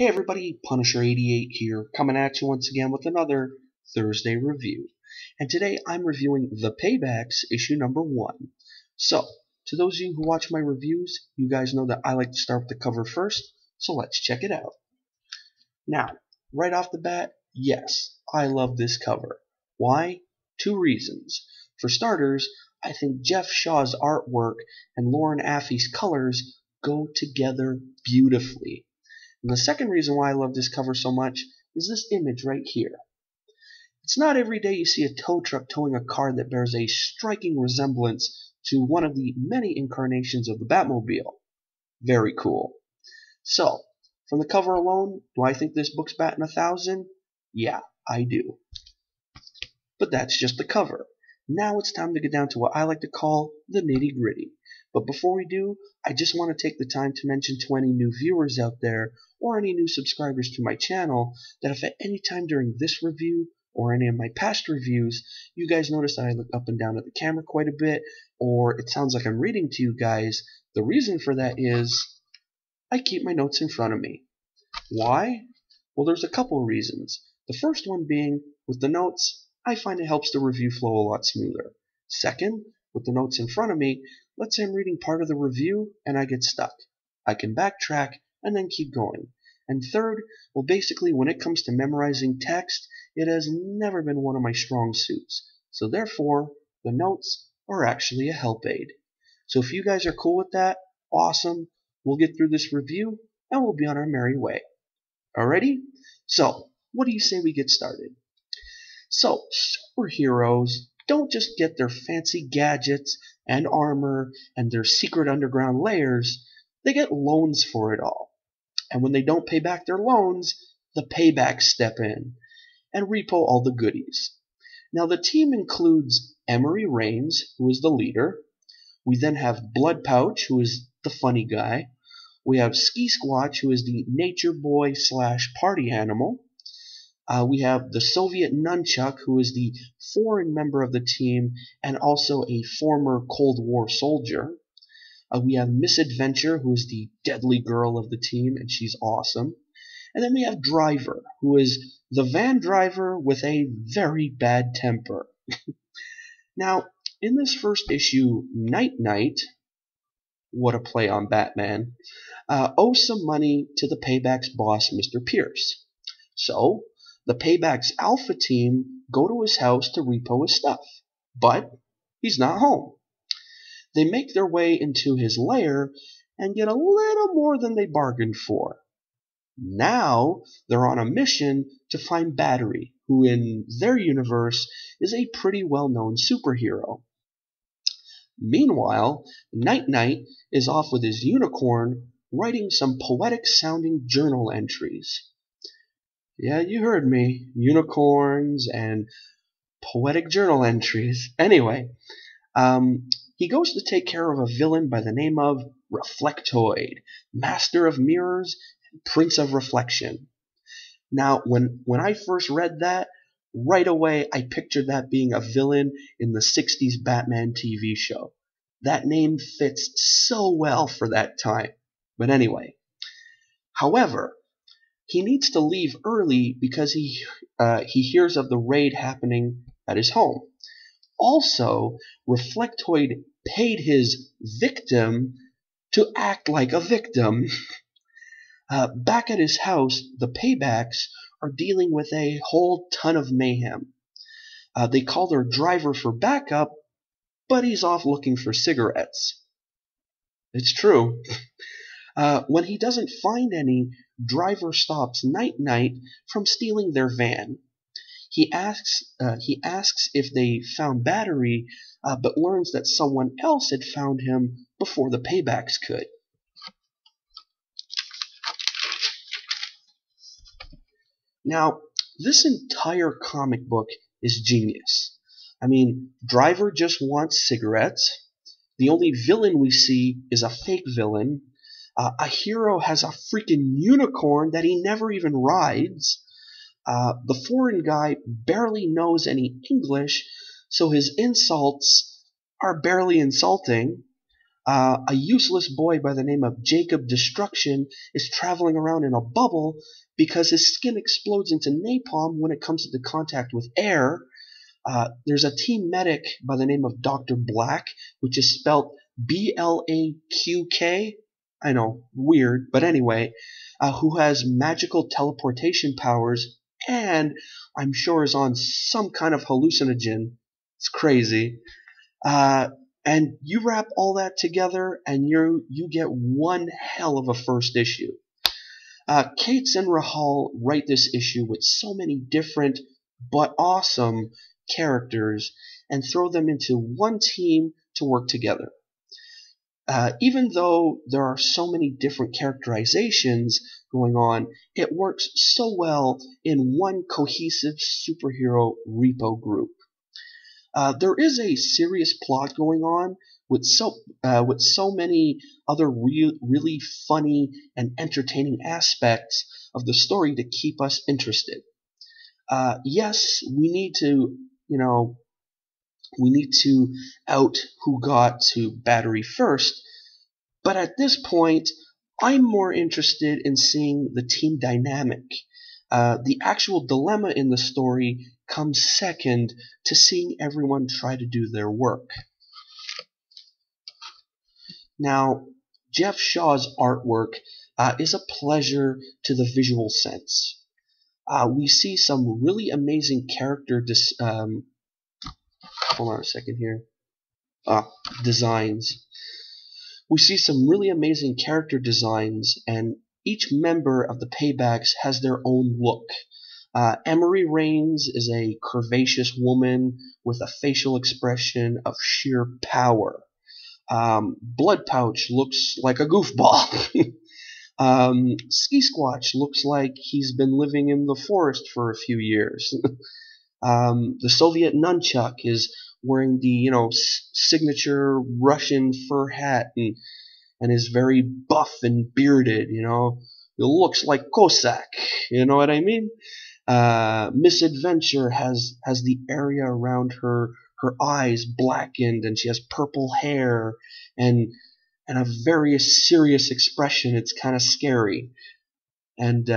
Hey everybody, Punisher88 here, coming at you once again with another Thursday review. And today I'm reviewing The Paybacks, issue number 1. So, to those of you who watch my reviews, you guys know that I like to start with the cover first, so let's check it out. Now, right off the bat, yes, I love this cover. Why? 2 reasons. For starters, I think Jeff Shaw's artwork and Lauren Affey's colors go together beautifully. And the second reason why I love this cover so much is this image right here. It's not every day you see a tow truck towing a car that bears a striking resemblance to one of the many incarnations of the Batmobile. Very cool. So, from the cover alone, do I think this book's batting 1,000? Yeah, I do. But that's just the cover. Now it's time to get down to what I like to call the nitty-gritty. But before we do, I just want to take the time to mention to any new viewers out there or any new subscribers to my channel that if at any time during this review or any of my past reviews you guys notice that I look up and down at the camera quite a bit or it sounds like I'm reading to you guys, the reason for that is I keep my notes in front of me. Why? Well, there's a couple of reasons. The first one being, with the notes, I find it helps the review flow a lot smoother. Second, with the notes in front of me, let's say I'm reading part of the review and I get stuck. I can backtrack and then keep going. And third, well basically when it comes to memorizing text, it has never been one of my strong suits. So therefore, the notes are actually a help aid. So if you guys are cool with that, awesome. We'll get through this review and we'll be on our merry way. Alrighty? So, what do you say we get started? So, superheroes don't just get their fancy gadgets and armor and their secret underground layers, they get loans for it all. And when they don't pay back their loans, the Paybacks step in and repo all the goodies. Now the team includes Emery Rains, who is the leader. We then have Blood Pouch, who is the funny guy. We have Ski Squatch, who is the nature boy / party animal. We have the Soviet Nunchuck, who is the foreign member of the team and also a former Cold War soldier. We have Misadventure, who is the deadly girl of the team, and she's awesome. And then we have Driver, who is the van driver with a very bad temper. Now, in this first issue, Night Knight, what a play on Batman, owes some money to the Paybacks boss, Mr. Pierce. So, the Paybacks Alpha team go to his house to repo his stuff, but he's not home. They make their way into his lair and get a little more than they bargained for. Now they're on a mission to find Battery, who in their universe is a pretty well-known superhero. Meanwhile, Night Knight is off with his unicorn writing some poetic-sounding journal entries. Yeah, you heard me. Unicorns and poetic journal entries. Anyway, he goes to take care of a villain by the name of Reflectoid, Master of Mirrors and Prince of Reflection. Now, when I first read that, right away I pictured that being a villain in the 60s Batman TV show. That name fits so well for that time. But anyway, however, he needs to leave early because he hears of the raid happening at his home. Also, Reflectoid paid his victim to act like a victim. Back at his house, the Paybacks are dealing with a whole ton of mayhem. They call their driver for backup, but he's off looking for cigarettes. It's true. When he doesn't find any, Driver stops Night Knight from stealing their van. He asks if they found Battery, but learns that someone else had found him before the Paybacks could. Now, this entire comic book is genius. I mean, Driver just wants cigarettes. The only villain we see is a fake villain. A hero has a freaking unicorn that he never even rides. The foreign guy barely knows any English, so his insults are barely insulting. A useless boy by the name of Jacob Destruction is traveling around in a bubble because his skin explodes into napalm when it comes into contact with air. There's a team medic by the name of Dr. Black, which is spelled Blaqk. I know, weird, but anyway, who has magical teleportation powers and I'm sure is on some kind of hallucinogen. It's crazy. Uh, and you wrap all that together and you get one hell of a first issue. Cates and Rahal write this issue with so many different but awesome characters and throw them into one team to work together. Even though there are so many different characterizations going on, it works so well in one cohesive superhero repo group. There is a serious plot going on with so many other really funny and entertaining aspects of the story to keep us interested. Yes, we need to, out who got to battery first, but at this point, I'm more interested in seeing the team dynamic. The actual dilemma in the story comes second to seeing everyone try to do their work. Now, Jeff Shaw's artwork is a pleasure to the visual sense. We see some really amazing character hold on a second here. Designs. We see some really amazing character designs, and each member of the Paybacks has their own look. Emery Rains is a curvaceous woman with a facial expression of sheer power. Blood Pouch looks like a goofball. Ski Squatch looks like he's been living in the forest for a few years. The Soviet Nunchuck is wearing the signature Russian fur hat and is very buff and bearded. It looks like Cossack. You know what I mean? Misadventure has the area around her eyes blackened, and she has purple hair and a very serious expression. It's kind of scary. And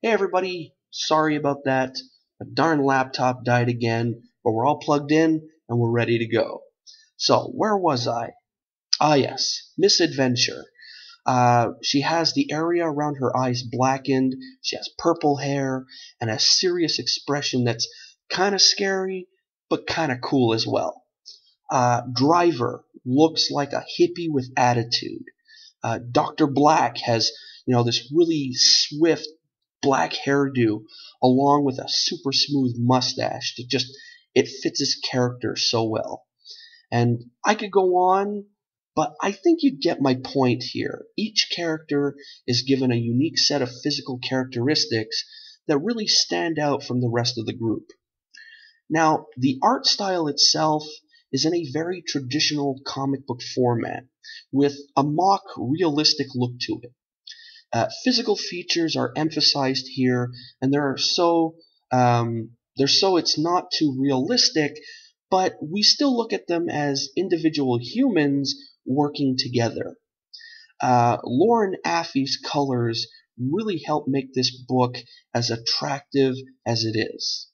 hey everybody, sorry about that. A darn laptop died again, but we're all plugged in and we're ready to go. So, where was I? Ah yes, Misadventure. She has the area around her eyes blackened, she has purple hair, and a serious expression that's kind of scary, but kind of cool as well. Driver looks like a hippie with attitude. Dr. Black has, this really swift black hairdo along with a super smooth mustache. It fits his character so well. And I could go on, but I think you get my point here. Each character is given a unique set of physical characteristics that really stand out from the rest of the group. Now, the art style itself is in a very traditional comic book format with a mock realistic look to it. Physical features are emphasized here, and they're so it's not too realistic, but we still look at them as individual humans working together. Lauren Affey's colors really help make this book as attractive as it is.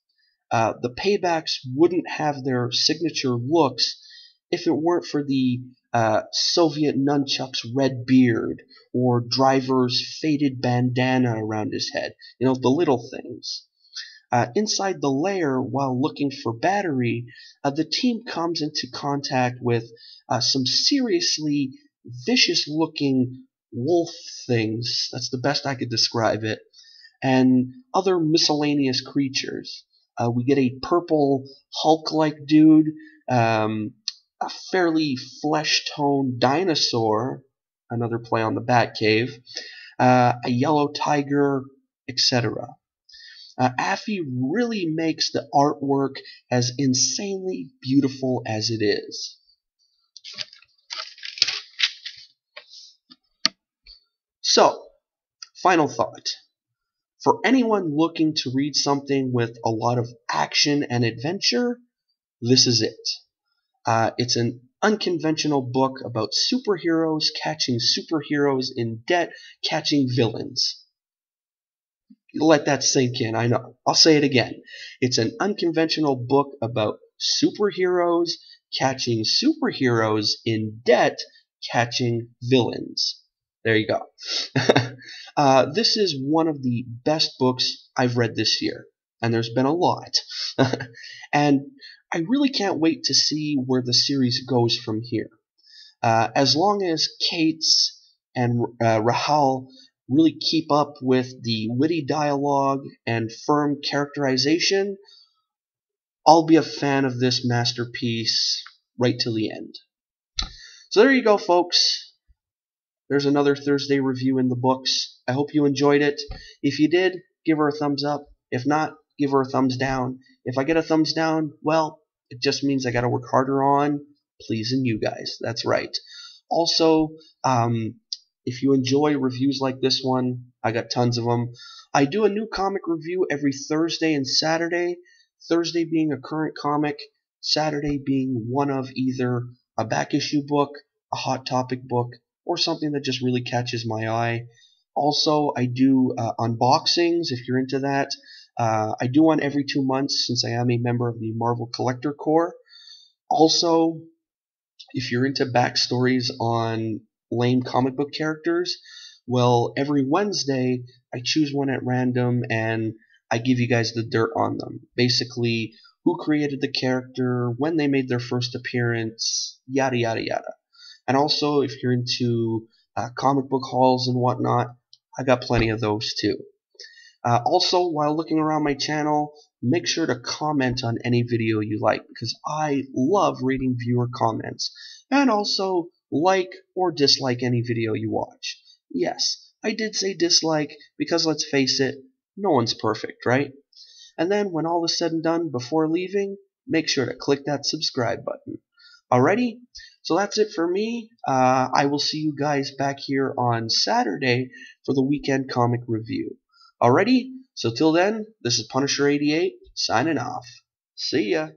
The Paybacks wouldn't have their signature looks if it weren't for the Soviet Nunchuck's red beard or Driver's faded bandana around his head. The little things. Inside the lair, while looking for Battery, the team comes into contact with some seriously vicious-looking wolf things. That's the best I could describe it. And other miscellaneous creatures. We get a purple Hulk-like dude, a fairly flesh-toned dinosaur, another play on the Batcave, a yellow tiger, etc. Affey really makes the artwork as insanely beautiful as it is. So, final thought. For anyone looking to read something with a lot of action and adventure, this is it. It's an unconventional book about superheroes catching superheroes in debt, catching villains. Let that sink in, I know. I'll say it again. It's an unconventional book about superheroes catching superheroes in debt, catching villains. There you go. This is one of the best books I've read this year, and there's been a lot. And I really can't wait to see where the series goes from here. As long as Kate's and Rahal really keep up with the witty dialogue and firm characterization, I'll be a fan of this masterpiece right till the end. So there you go, folks. There's another Thursday review in the books. I hope you enjoyed it. If you did, give her a thumbs up. If not, give her a thumbs down. If I get a thumbs down, well, it just means I gotta work harder on pleasing you guys. That's right. Also, if you enjoy reviews like this one, I got tons of them. I do a new comic review every Thursday and Saturday. Thursday being a current comic, Saturday being one of either a back issue book, a hot topic book, or something that just really catches my eye. Also, I do unboxings if you're into that. I do one every 2 months since I am a member of the Marvel Collector Corps. Also, if you're into backstories on lame comic book characters, well, every Wednesday I choose one at random and I give you guys the dirt on them. Basically, who created the character, when they made their first appearance, yada yada yada. And also, if you're into comic book hauls and whatnot, I got plenty of those too. Also, while looking around my channel, make sure to comment on any video you like, because I love reading viewer comments. And also, like or dislike any video you watch. Yes, I did say dislike, because let's face it, no one's perfect, right? And then, when all is said and done, before leaving, make sure to click that subscribe button. Alrighty? So that's it for me. I will see you guys back here on Saturday for the weekend comic review. Alrighty? So till then, this is Punisher88 signing off. See ya.